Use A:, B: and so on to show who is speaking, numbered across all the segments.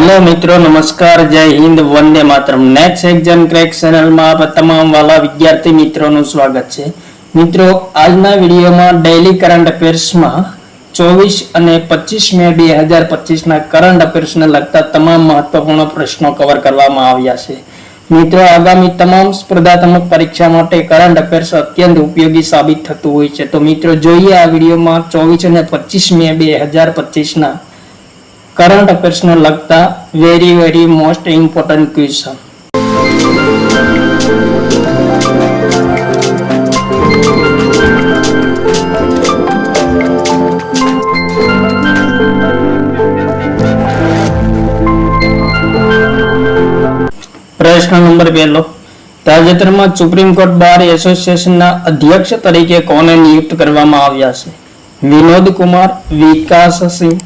A: Hello मित्रों, नमस्कार, जय Hind, Vande Mataram. Next exam crack channel में आप તમામ વાલા વિદ્યાર્થી મિત્રોનું સ્વાગત છે। મિત્રો, આજના વિડિયોમાં ડેઈલી કરંટ અફેર્સમાં 24 અને 25 મે 2025 ના કરંટ અફેર્સને લગતા તમામ મહત્વપૂર્ણ પ્રશ્નો કવર કરવામાં આવ્યા છે। મિત્રો, આગામી તમામ સ્પર્ધાત્મક પરીક્ષા માટે કરંટ અફેર્સ અત્યંત ઉપયોગી સાબિત થતું હોય છે। તો મિત્રો, જોઈએ આ વિડિયોમાં 24 અને 25 મે 2025 ના करंट अफेर्स ने लगता वेरी मोस्ट इम्पोर्टंट क्वेश्चन। प्रश्न नंबर पहलो, ताजेतरमा सुप्रीम कोर्ट बार एसोसिएशन ना अध्यक्ष तरीके कोने नियुक्त करवामां आव्या छे? विनोद कुमार, विकास सिंह,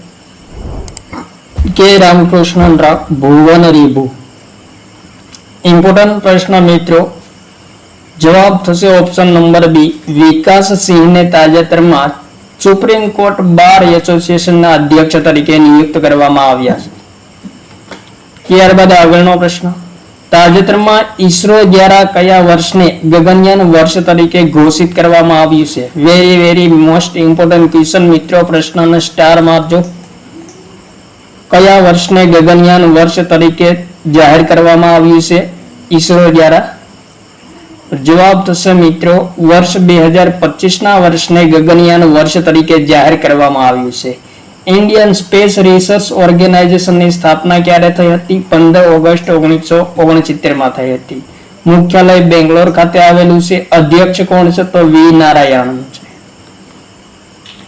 A: के रामकृष्णन राव, भुवन रिभु। इंपोर्टंट प्रश्न मित्रों, जवाब थशे ऑप्शन नंबर बी, विकास सिंह ने ताजेतरमा सुप्रीम कोर्ट बार एसोसिएशन ना अध्यक्ष तरीके नियुक्त करवामां आव्या छे। त्यारबाद आगळनो प्रश्न, ताजेतरमा इसरो द्वारा कया वर्षने गगनयान वर्ष तरीके घोषित करवामां आव्युं छे? वेरी मोस्ट इम्पोर्टंट क्वेश्चन मित्रों, प्रश्नने स्टार मारजो। कया वर्ष ने गगनयान वर्ष तरीके जाहिर करवामां आव्युं छे इसरो द्वारा? जवाब थशे मित्रों, वर्ष 2025 ना वर्ष ने गगनयान वर्ष तरीके जाहिर करवामां आव्युं छे। इंडियन स्पेस रिसर्च ऑर्गेनाइजेशन ની સ્થાપના ક્યારે થઈ હતી? 15 ઓગસ્ટ 1969 માં થઈ હતી। મુખ્યાલય બેંગ્લોર ખાતે આવેલું છે। અધ્યક્ષ કોણ છે? તો વી નારાયણન છે।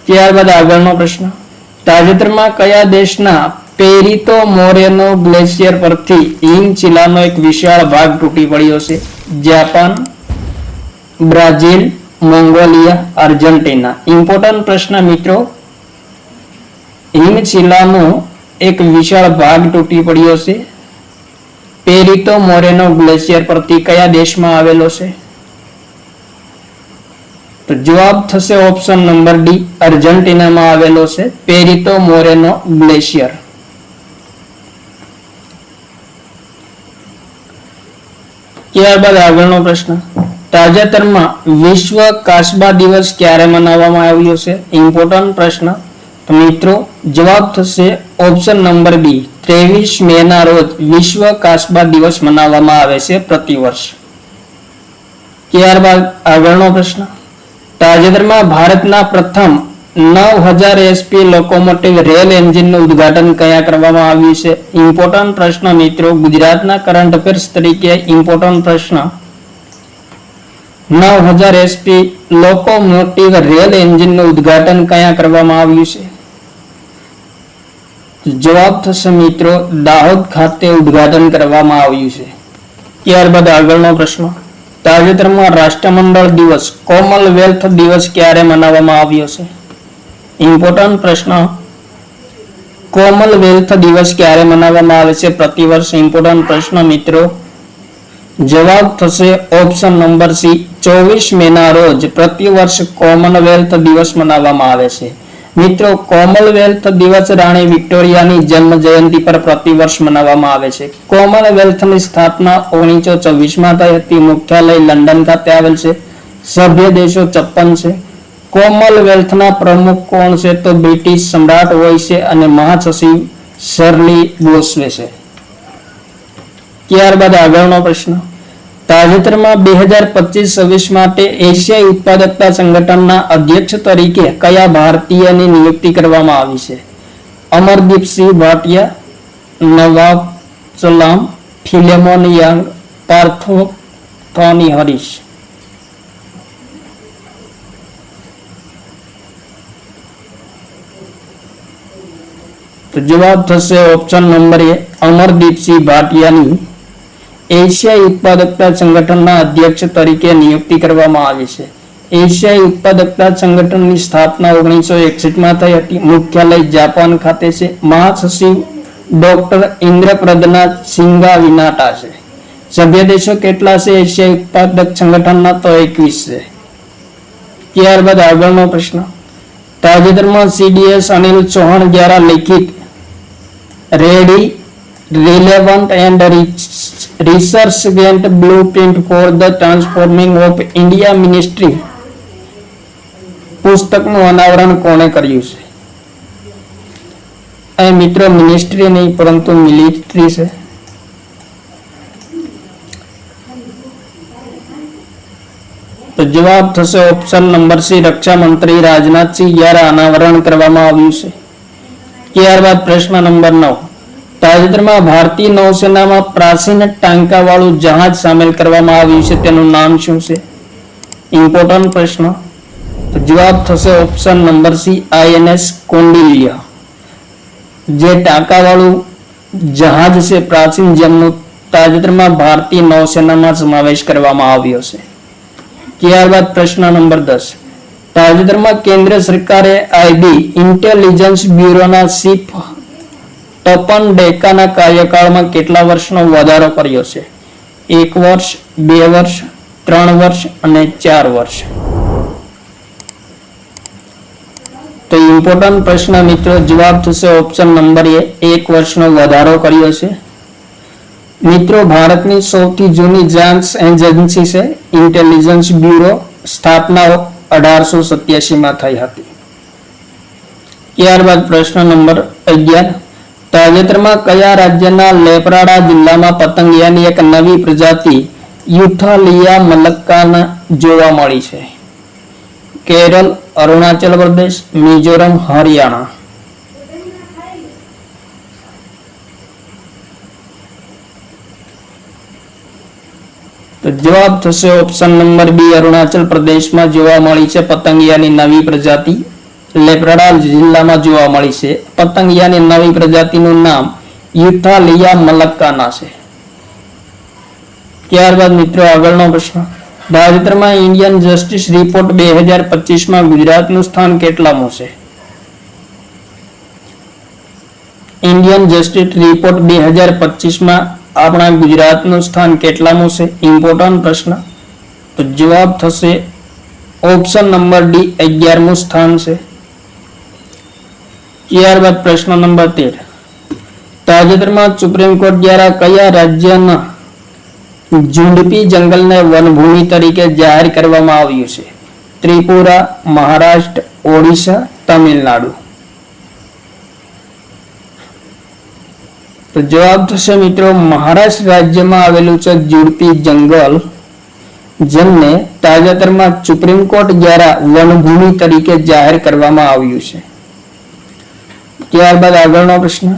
A: ત્યારબાદ આગળનો પ્રશ્ન, તાજેતરમાં કયા દેશના પેરિતો મોરેનો ગ્લેશિયર પરથી હિમશિલાનો એક વિશાળ ભાગ તૂટી પડ્યો છે? Japan, Brazil, Mongolia, Argentina. Important પ્રશ્ન મિત્રો, હિમશિલાનો એક વિશાળ ભાગ તૂટી પડ્યો છે પેરિતો મોરેનો ગ્લેશિયર પરથી કયા દેશમાં આવેલો છે? तो जवाब थशे ऑप्शन नंबर डी, अर्जेंटीना में आवेलो छे पेरितो मोरेनो ग्लेशियर। त्यारबाद आगळनो प्रश्न, ताजेतरमा विश्व कासबा दिवस क्यारे मनाववामां आव्यो छे? इम्पोर्टंट प्रश्न। तो मित्रों, जवाब थशे ऑप्शन नंबर बी, 23 मे ना रोज विश्व कासबा दिवस मनाववामां आवे छे प्रतिवर्ष। त्यारबाद आगळनो प्रश्न, ताजेतरमा भारतना प्रथम 9000 एचपी लोकोमोटिव रेल एंजीन નું ઉદ્ઘાટન કયા કરવામાં આવ્યું છે? ઇમ્પોર્ટન્ટ પ્રશ્ન મિત્રો, ગુજરાતના કરંટ અફેર્સ તરીકે ઇમ્પોર્ટન્ટ પ્રશ્ન, 9000 એચપી લોકોમોટિવ રેલ એન્જિન નું ઉદ્ઘાટન કયા કરવામાં આવ્યું છે? જવાબ થશે મિત્રો, દાહોદ ખાતે ઉદ્ઘાટન કરવામાં આવ્યું છે। ત્યારબાદ આગળનો પ્રશ્ન, તાજેતરમાં રાષ્ટ્રમંડળ દિવસ કોમનવેલ્થ દિવસ ક્યારે મનાવવામાં આવ્યો છે? ઇમ્પોર્ટન્ટ પ્રશ્ન, કોમનવેલ્થ દિવસ ક્યારે મનાવવામાં આવે છે પ્રતિવર્ષ? ઇમ્પોર્ટન્ટ પ્રશ્ન મિત્રો, જવાબ થશે ઓપ્શન નંબર સી, 24 મે ના રોજ પ્રતિવર્ષ કોમનવેલ્થ દિવસ મનાવવામાં આવે છે। મિત્રો, કોમનવેલ્થ દિવસ રાણી વિક્ટોરિયાની જન્મ જયંતિ પર પ્રતિવર્ષ મનાવવામાં આવે છે। કોમનવેલ્થની સ્થાપના 1924 માં થઈ હતી। મુખ્યાલય લંડન ખાતે આવેલ છે। સભ્ય દેશો 56 છે। કોમનવેલ્થના પ્રમુખ કોણ છે? તો બ્રિટિશ સમ્રાટ હોય છે અને મહાસચિવ શર્લી ગોસ્વે છે। ત્યારબાદ આગળનો પ્રશ્ન, તાજેતરમાં 2025-26 માટે એશિયાઈ ઉત્પાદકતા સંગઠનના અધ્યક્ષ તરીકે કયા ભારતીયની નિયુક્તિ કરવામાં આવી છે? અમરદીપસિંહ ભાટિયા, નવાબ સલામ, ફિલેમોન યંગ, પાર્થોની હરીશ। तो जवाब थशे ऑप्शन नंबर ए, अमरदीपसिंह भाटियानी एशियाई उत्पादकता संगठनना अध्यक्ष तरीके नियुक्ति करवामां आवी छे। एशियाई उत्पादकता संगठननी स्थापना 1961 में थई हती। मुख्यालय जापान खाते छे। महासचिव डॉक्टर इंद्रप्रदना सिंगाविनाटा छे। सभ्य देशो केटला छे एशियाई उत्पादक संगठनना? तो 21 छे। त्यारबाद आगळनो प्रश्न, ताजेतરમાં CDS अनिल चौहान द्वारा लिखित ready relevant and research blueprint for the transforming of India ministry પુસ્તકનું અનાવરણ કોણે કર્યું છે? અહીં મિત્રો મિનિસ્ટ્રી નહીં પરંતુ મિલિટરી છે. તો જવાબ થશે ઓપ્શન નંબર સી, રક્ષા મંત્રી રાજનાથસિંહ દ્વારા અનાવરણ કરવામાં આવ્યું છે. ત્યારબાદ પ્રશ્ન નંબર 9, તાજેતરમાં ભારતીય નૌસેનામાં પ્રાચીન ટાંકા વાળું જહાજ સામેલ કરવામાં આવ્યું છે, તેનું નામ શું છે? ઇમ્પોર્ટન્ટ પ્રશ્ન. તો જવાબ થશે ઓપ્શન નંબર સી, INS કૌંડિલ્ય. જે ટાંકા વાળું જહાજ છે પ્રાચીન, જેમનું તાજેતરમાં ભારતીય નૌસેનામાં સમાવેશ કરવામાં આવ્યો છે. ત્યારબાદ પ્રશ્ન નંબર 10, તાજેતરમાં કેન્દ્ર સરકારે IB ઇન્ટેલિજન્સ બ્યુરોના ચીફ તપન ડેકાના કાર્યકાળમાં કેટલા વર્ષનો વધારો કર્યો છે? 1 વર્ષ, 2 વર્ષ, 3 વર્ષ અને 4 વર્ષ. તો ઇમ્પોર્ટન્ટ પ્રશ્ન મિત્રો, જવાબ થશે ઓપ્શન નંબર એ, 1 વર્ષનો વધારો કર્યો છે. મિત્રો ભારતની સૌથી જૂની જાંચ એજન્સી છે ઇન્ટેલિજન્સ બ્યુરો. સ્થાપના 1887 થઈ હતી. ત્યારબાદ પ્રશ્ન નંબર 11, તાજેતરમાં કયા રાજ્યના લેપરાડા જિલ્લામાં પતંગિયાની એક નવી પ્રજાતિ યુથાલિયા મલક્કાના જોવા મળી છે? કેરળ, અરુણાચલ પ્રદેશ, મિઝોરમ, હરિયાણા. તો જવાબ થશે ઓપ્શન નંબર બી, અરુણાચલ પ્રદેશમાં જોવા મળી છે પતંગિયાની નવી પ્રજાતિ. લેપરાડા જિલ્લામાં જોવા મળી છે. પતંગિયાની નવી પ્રજાતિનું નામ યુથાલિયા મલક્કાના છે. ત્યારબાદ મિત્રો આગળનો પ્રશ્ન, તાજેતરમાં ઇન્ડિયન જસ્ટિસ રિપોર્ટ 2025માં ગુજરાતનું સ્થાન કેટલામું છે? ઇન્ડિયન જસ્ટિસ રિપોર્ટ 2025માં આપણા ગુજરાતનું સ્થાન કેટલામું છે? ઇમ્પોર્ટન્ટ પ્રશ્ન. તો જવાબ થશે ઓપ્શન નંબર ડી, 11મું સ્થાન છે. ત્યારબાદ પ્રશ્ન નંબર 13, તાજેતરમાં સુપ્રીમ કોર્ટ દ્વારા કયા રાજ્યના ઝુંડપી જંગલને વનભૂમિ તરીકે જાહેર કરવામાં આવ્યું છે? ત્રિપુરા, મહારાષ્ટ્ર, ઓડિશા, તમિલનાડુ. તો જવાબ થશે મિત્રો મહારાષ્ટ્ર રાજ્યમાં આવેલું છે ઝુંડપી જંગલ, જેમને તાજેતરમાં સુપ્રીમ કોર્ટ દ્વારા વનભૂમિ તરીકે જાહેર કરવામાં આવ્યું છે. ત્યારબાદ આગળનો પ્રશ્ન,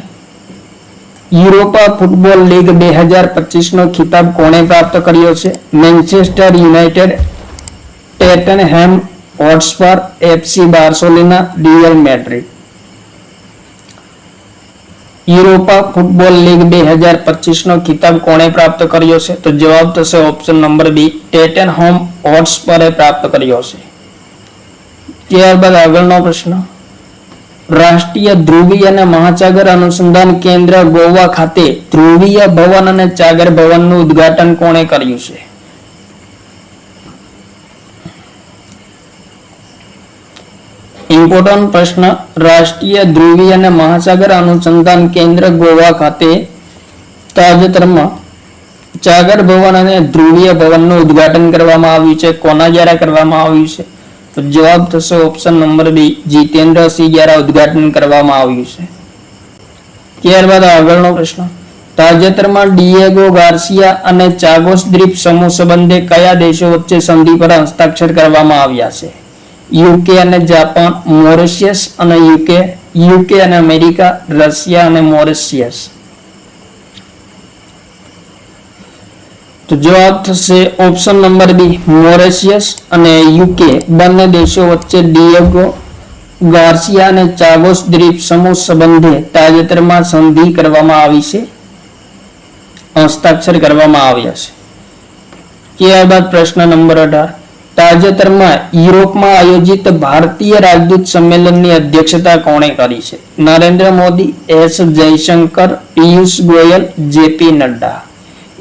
A: યુરોપા ફૂટબોલ લીગ 2025નો ખિતાબ કોણે પ્રાપ્ત કર્યો છે? Manchester United, Tottenham Hotspur, FC Barcelona, Real Madrid. Europa football league 2025નો ખિતાબ કોણે પ્રાપ્ત કર્યો છે? તો જવાબ થશે ઓપ્શન નંબર બી, ટેટનહેમ હોટસ્પરે પ્રાપ્ત કર્યો છે. ત્યારબાદ આગળનો પ્રશ્ન, રાષ્ટ્રીય ધ્રુવીય અને મહાસાગર અનુસંધાન કેન્દ્ર ગોવા ખાતે ધ્રુવીય ભવન અને સાગર ભવનનું ઉદ્ઘાટન કોણે કર્યું છે? ઇમ્પોર્ટન્ટ પ્રશ્ન, રાષ્ટ્રીય ધ્રુવીય અને મહાસાગર અનુસંધાન કેન્દ્ર ગોવા ખાતે તાજેતરમાં સાગર ભવન અને ધ્રુવીય ભવનનું ઉદ્ઘાટન કરવામાં આવ્યું છે. કોના દ્વારા કરવામાં આવ્યું છે? તો જવાબ થશે ઓપ્શન નંબર બી, જીતેન્દ્રસિંહ દ્વારા ઉદ્ઘાટન કરવામાં આવ્યું છે. ત્યારબાદ આગળનો પ્રશ્ન, તાજેતરમાં ડિએગો ગાર્સિયા અને ચાગોસ દ્વીપ સમૂહ સંબંધે કયા દેશો વચ્ચે સંધિ પર હસ્તાક્ષર કરવામાં આવ્યા છે? યુકે અને જાપાન, મોરિશિયસ અને યુકે અને અમેરિકા, રશિયા અને મોરિશિયસ. તો જવાબ થશે ઓપ્શન નંબર બી, મોરિશિયસ અને યુકે બંને દેશો વચ્ચે ડિએગો ગાર્સિયા અને ચાગોસ દ્વીપ સમૂહ સંબંધે તાજેતરમાં સંધિ કરવામાં આવી છે, હસ્તાક્ષર કરવામાં આવ્યા છે. ત્યારબાદ પ્રશ્ન નંબર 18, તાજેતરમાં યુરોપમાં આયોજિત ભારતીય રાજદૂત સંમેલનની અધ્યક્ષતા કોણે કરી છે? Narendra Modi, S Jaishankar, Piyush Goyal, JP Nadda.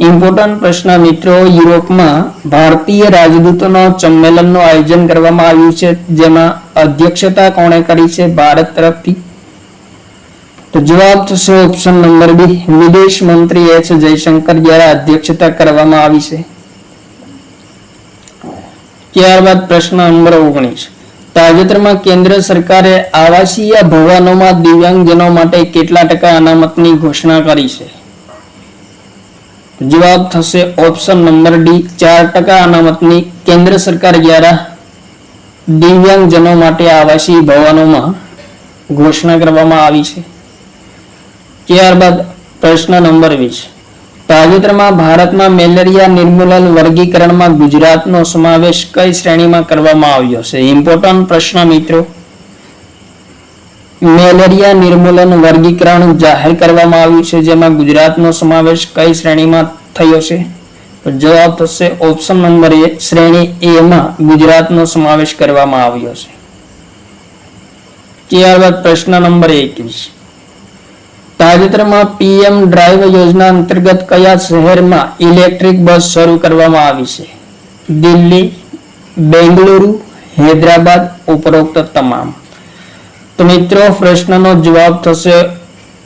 A: Important પ્રશ્ન મિત્રો, યુરોપમાં ભારતીય રાજદૂતોનો સંમેલનનું આયોજન કરવામાં આવ્યું છે, જેમાં અધ્યક્ષતા કોણે કરી છે ભારત તરફથી? તો જવાબ થશે ઓપ્શન નંબર બી, વિદેશ મંત્રી એસ જયશંકર દ્વારા અધ્યક્ષતા કરવામાં આવી છે. ત્યારબાદ પ્રશ્ન નંબર 19, તાજેતરમાં કેન્દ્ર સરકારે આવાસીય ભવનોમાં દિવ્યાંગજનો માટે કેટલા ટકા અનામતની ઘોષણા કરી છે? જવાબ થશે ઓપ્શન નંબર ડી, 4% અનામતની કેન્દ્ર સરકાર દ્વારા દિવ્યાંગજનો માટે આવાસીય ભવનોમાં ઘોષણા કરવામાં આવી છે. ત્યારબાદ પ્રશ્ન નંબર 20, તાજેતરમાં ભારતમાં મેલેરિયા નિર્મૂલન વર્ગીકરણમાં ગુજરાતનો સમાવેશ કઈ શ્રેણીમાં કરવામાં આવ્યો છે? ઇમ્પોર્ટન્ટ પ્રશ્ન મિત્રો. મેલેરિયા નિર્મૂલન વર્ગીકરણ જાહેર કરવામાં આવ્યું છે, જેમાં ગુજરાતનો સમાવેશ કઈ શ્રેણીમાં થયો છે? તો જવાબ થશે ઓપ્શન નંબર એ, શ્રેણી એ માં ગુજરાતનો સમાવેશ કરવામાં આવ્યો છે. ત્યારબાદ પ્રશ્ન નંબર 21, તાજેતરમાં પીએમ ડ્રાઈવ યોજના અંતર્ગત કયા શહેરમાં ઇલેક્ટ્રિક બસ શરૂ કરવામાં આવી છે? દિલ્હી, બેંગલુરુ, હૈદરાબાદ, ઉપરોક્ત તમામ. તો મિત્રો પ્રશ્નનો જવાબ થશે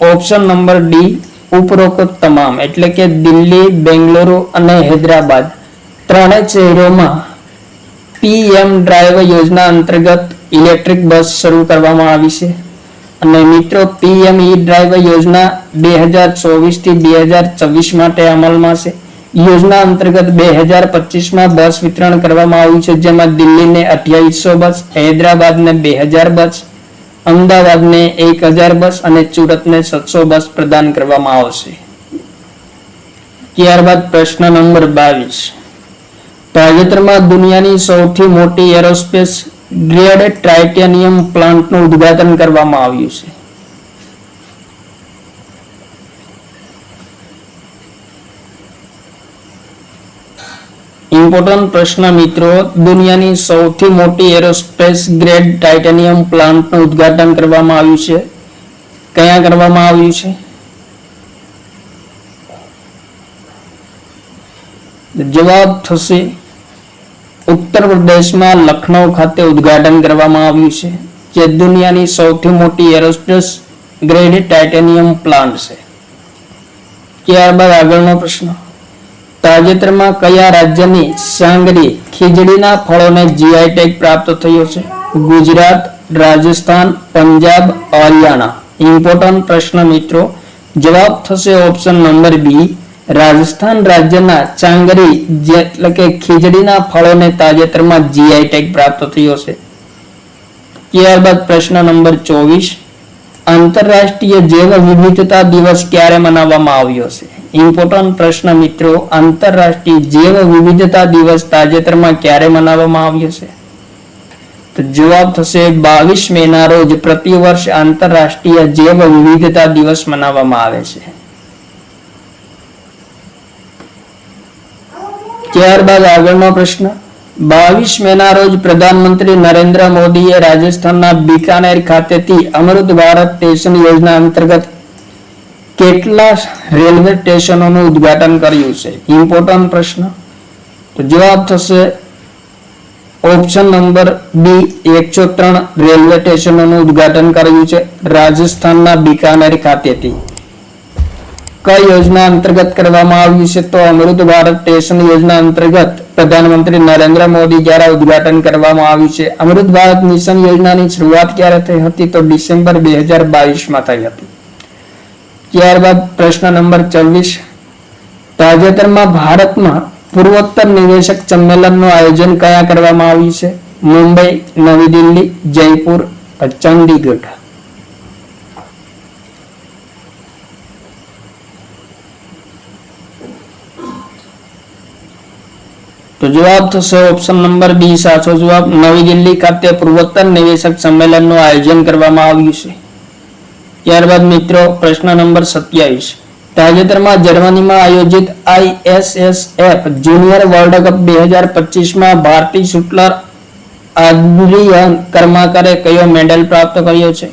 A: ઓપ્શન નંબર ડી, ઉપરોક્ત તમામ. એટલે કે દિલ્હી, બેંગલુરુ અને હૈદરાબાદ ત્રણેય શહેરોમાં પીએમ ડ્રાઈવ યોજના અંતર્ગત ઇલેક્ટ્રિક બસ શરૂ કરવામાં આવી છે. અને મિત્રો પીએમ ઈ ડ્રાઈવ યોજના 2024 થી 2024 માટે અમલમાં છે. યોજના અંતર્ગત 2025માં બસ વિતરણ કરવામાં આવ્યું છે, જેમાં દિલ્હીને 2800 બસ, હૈદરાબાદને 2000 બસ, અમદાવાદને 1000 બસ અને સુરતને 700 બસ પ્રદાન કરવામાં આવશે. ત્યારબાદ પ્રશ્ન નંબર 22, તાજેતરમાં દુનિયાની સૌથી મોટી એરોસ્પેસ ગ્રેડ ટાઇટેનિયમ પ્લાન્ટનું ઉદ્ઘાટન કરવામાં આવ્યું છે. ઇમ્પોર્ટન્ટ પ્રશ્ન મિત્રો, દુનિયાની સૌથી મોટી એરોસ્પેસ ગ્રેડ ટાઇટેનિયમ પ્લાન્ટનું ઉદ્ઘાટન કરવામાં આવ્યું છે. ક્યાં કરવામાં આવ્યું છે? જવાબ થશે ઉત્તર પ્રદેશમાં લખનઉ ખાતે ઉદ્ઘાટન કરવામાં આવ્યું છે, જે દુનિયાની સૌથી મોટી એરોસ્પેસ ગ્રેડ ટાઇટેનિયમ પ્લાન્ટ છે. ત્યારબાદ આગળનો પ્રશ્ન, તાજેતરમાં કયા રાજ્યની સાંગરી ખીજડીના ફળોને જીઆઈ ટેગ પ્રાપ્ત થયો છે? ગુજરાત, રાજસ્થાન, પંજાબ, હરિયાણા. ઇમ્પોર્ટન્ટ પ્રશ્ન મિત્રો. જવાબ થશે ઓપ્શન નંબર બી, રાજસ્થાન રાજ્યના ચાંગરી એટલે કે ખીજડીના ફળોને તાજેતરમાં જીઆઈ ટેગ પ્રાપ્ત થયો છે. ત્યારબાદ પ્રશ્ન નંબર 24, આંતરરાષ્ટ્રીય જૈવ વિવિધતા દિવસ ક્યારે મનાવવામાં આવ્યો છે? ઇમ્પોર્ટન્ટ પ્રશ્ન મિત્રો. આંતરરાષ્ટ્રીય જૈવ વિવિધતા દિવસ તાજેતરમાં ક્યારે મનાવવામાં આવ્યો છે? તો જવાબ થશે 22 મેના રોજ પ્રતિવર્ષ આંતરરાષ્ટ્રીય જૈવ વિવિધતા દિવસ મનાવવામાં આવે છે. ત્યારબાદ આગળનો પ્રશ્ન, 22 મેના રોજ પ્રધાનમંત્રી નરેન્દ્ર મોદીએ રાજસ્થાનના બિકાનેર ખાતેથી અમૃત ભારત સ્ટેશન યોજના અંતર્ગત કેટલા રેલવે સ્ટેશનોનું ઉદ્ઘાટન કર્યું છે? ઇમ્પોર્ટન્ટ પ્રશ્ન. તો જવાબ થશે ઓપ્શન નંબર બી, 103 રેલવે સ્ટેશનોનું ઉદ્ઘાટન કર્યું છે રાજસ્થાનના બિકાનેર ખાતેથી. કઈ યોજના અંતર્ગત કરવામાં આવ્યું છે? તો અમૃત ભારત સ્ટેશન યોજના અંતર્ગત પ્રધાનમંત્રી નરેન્દ્ર મોદી દ્વારા ઉદ્ઘાટન કરવામાં આવ્યું છે. અમૃત ભારત મિશન યોજનાની શરૂઆત ક્યારે થઈ હતી? તો ડિસેમ્બર 2022માં થઈ હતી. ત્યારબાદ પ્રશ્ન નંબર 24, તાજેતરમાં ભારતમાં પૂર્વોત્તર નિવેશક સંમેલનનું આયોજન કયા કરવામાં આવ્યું છે? મુંબઈ, નવી દિલ્હી, જયપુર, ચંદીગઢ. તો જવાબ થશે ઓપ્શન નંબર બી, સાચો જવાબ. નવી દિલ્હી ખાતે પૂર્વોત્તર નિવેશક સંમેલનનું આયોજન કરવામાં આવ્યું છે. ત્યારબાદ મિત્રો પ્રશ્ન નંબર 27, તાજેતરમાં જર્મનીમાં આયોજિત ISSF જુનિયર વર્લ્ડ કપ 2025માં ભારતીય શૂટલર આદ્રિયન કર્માકરે કયો મેડલ પ્રાપ્ત કર્યો છે?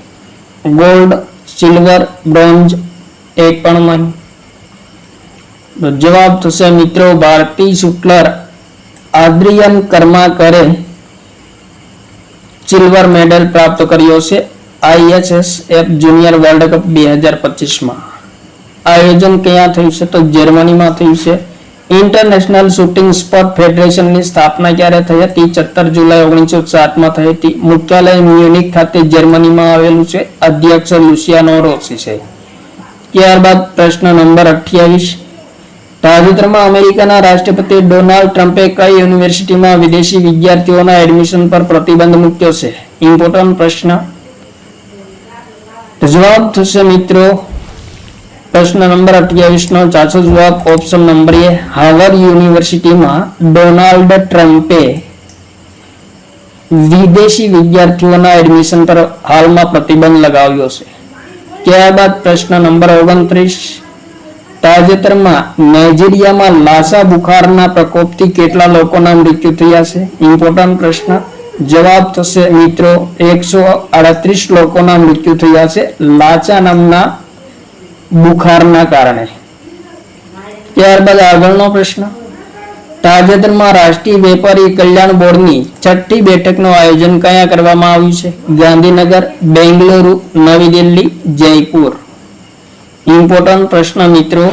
A: ગોલ્ડ, સિલ્વર, બ્રોન્ઝ, એક પણ નહીં. તો જવાબ થશે મિત્રો ભારતીય શૂટલર આદ્રિયન કર્માકરે સિલ્વર મેડલ પ્રાપ્ત કર્યો છે ISSF જુનિયર વર્લ્ડ કપ 2025માં આયોજન ક્યાં થયું છે? તો જર્મનીમાં થયું છે. ઇન્ટરનેશનલ શૂટિંગ સ્પોર્ટ ફેડરેશનની સ્થાપના ક્યારે થઈ હતી? 17 જુલાઈ 1907માં થઈ હતી. મુખ્યાલય મ્યુનિક ખાતે જર્મનીમાં આવેલું છે. અધ્યક્ષ લુસિયાનો રોસી છે. ત્યારબાદ પ્રશ્ન નંબર 28. તાજેતરમાં અમેરિકાના રાષ્ટ્રપતિ ડોનાલ્ડ ટ્રમ્પે કઈ યુનિવર્સિટીમાં વિદેશી વિદ્યાર્થીઓના એડમિશન પર પ્રતિબંધ મૂક્યો છે? ઇમ્પોર્ટન્ટ પ્રશ્ન. જવાબ થશે મિત્રો પ્રશ્ન નંબર 28 નો સાચો જવાબ ઓપ્શન નંબર એ. હાર્વર્ડ યુનિવર્સિટીમાં ડોનાલ્ડ ટ્રમ્પે વિદેશી વિદ્યાર્થીઓના એડમિશન પર હાલમાં પ્રતિબંધ લગાવ્યો છે. ત્યારબાદ પ્રશ્ન નંબર 29. તાજેતરમાં નાઇજીરિયામાં લાસા બુખારના પ્રકોપથી કેટલા લોકોના મૃત્યુ થયા છે? ઇમ્પોર્ટન્ટ પ્રશ્ન. જવાબ થશે મિત્રો 138 લોકોના મૃત્યુ થયા છે લાચા નામના બુખારના કારણે. ત્યારબાદ આગળનો પ્રશ્ન. તાજેતરમાં રાષ્ટ્રીય વેપારી કલ્યાણ બોર્ડની 6ઠ્ઠી બેઠકનું આયોજન ક્યાં કરવામાં આવ્યું છે? ગાંધીનગર, બેંગલુરુ, નવી દિલ્હી, જયપુર. ઇમ્પોર્ટન્ટ પ્રશ્ન મિત્રો.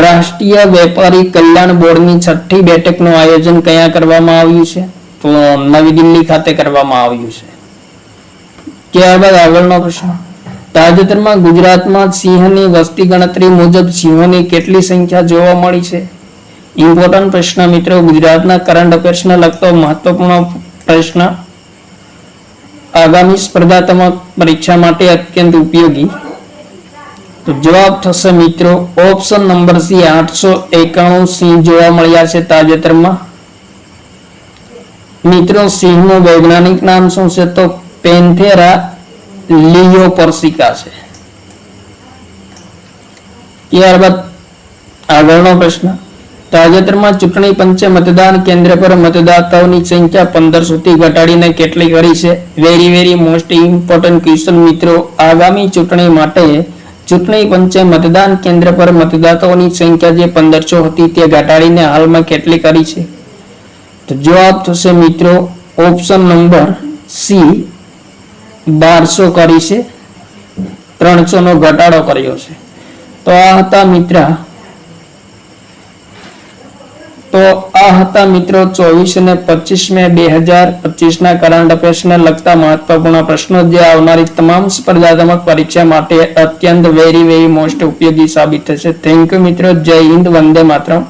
A: રાષ્ટ્રીય વેપારી કલ્યાણ બોર્ડની 6ઠ્ઠી બેઠકનું આયોજન ક્યાં કરવામાં આવ્યું છે? તો નવી દિલ્હી ખાતે કરવામાં આવ્યું છે. ત્યારબાદ આગળનો પ્રશ્ન. તાજેતરમાં ગુજરાતમાં સિંહની વસ્તી ગણતરી મુજબ સિંહોની કેટલી સંખ્યા જોવા મળી છે? ઇમ્પોર્ટન્ટ પ્રશ્ન મિત્રો. ગુજરાતના કરંટ અફેર્સને લગતો મહત્વપૂર્ણ પ્રશ્ન. આગામી સ્પર્ધાત્મક પરીક્ષા માટે અત્યંત ઉપયોગી. તો જવાબ થશે મિત્રો ઓપ્શન નંબર સી. 891 સિંહ જોવા મળ્યા છે તાજેતરમાં. મિત્રો સિંહનું વૈજ્ઞાનિક નામ શું છે? તો પેન્થેરા લિયોપર્સિકા છે. ત્યારબાદ આગળનો પ્રશ્ન. તાજેતરમાં ચૂંટણી પંચે મતદાન કેન્દ્ર પર મતદાતાઓની સંખ્યા 1500 થી ઘટાડીને કેટલી કરી છે? વેરી મોસ્ટ ઇમ્પોર્ટન્ટ ક્વેશ્ચન મિત્રો. આગામી ચૂંટણી માટે ચૂંટણી પંચે મતદાન કેન્દ્ર પર મતદાતાઓની સંખ્યા જે 1500 હતી તે ઘટાડીને હાલમાં કેટલી કરી છે? તો જવાબ થશે મિત્રો ઓપ્શન નંબર સી. 1200 કરી છે. 300 નો ઘટાડો કર્યો છે. તો આ હતા મિત્રો 24 અને 25 મે 2025 ના કરંટ અફેર્સને લગતા મહત્વપૂર્ણ પ્રશ્નો જે આવનારી તમામ સ્પર્ધાત્મક પરીક્ષા માટે અત્યંત વેરી મોસ્ટ ઉપયોગી સાબિત થશે. થેન્ક યુ મિત્રો. જય હિન્દ. વંદે માતરમ.